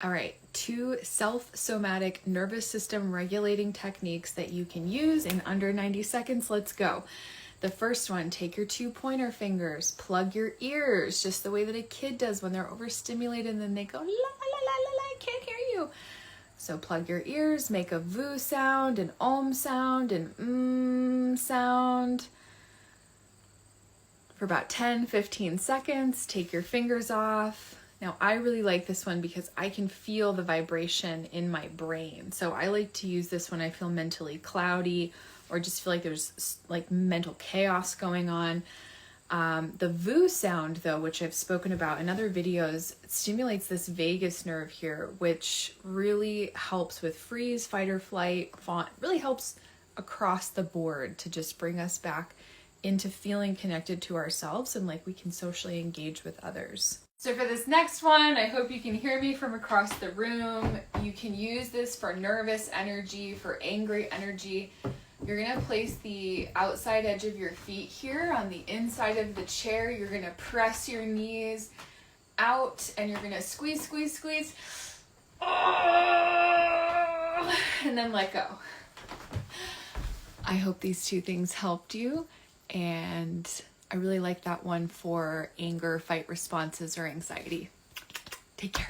All right, 2 self-somatic nervous system regulating techniques that you can use in under 90 seconds. Let's go. The first one, take your 2 pointer fingers, plug your ears, just the way that a kid does when they're overstimulated and then they go, la, la, la, la, la, I can't hear you. So plug your ears, make a VU sound, an OM sound, an sound for about 10-15 seconds. Take your fingers off. Now, I really like this one because I can feel the vibration in my brain. So I like to use this when I feel mentally cloudy or just feel like there's like mental chaos going on. The VU sound, though, which I've spoken about in other videos, stimulates this vagus nerve here, which really helps with freeze, fight or flight, fawn, really helps across the board to just bring us back into feeling connected to ourselves and like we can socially engage with others. So for this next one, I hope you can hear me from across the room. You can use this for nervous energy, for angry energy. You're gonna place the outside edge of your feet here on the inside of the chair. You're gonna press your knees out and you're gonna squeeze, squeeze, squeeze. Oh, and then let go. I hope these 2 things helped you, and I really like that one for anger, fight responses, or anxiety. Take care.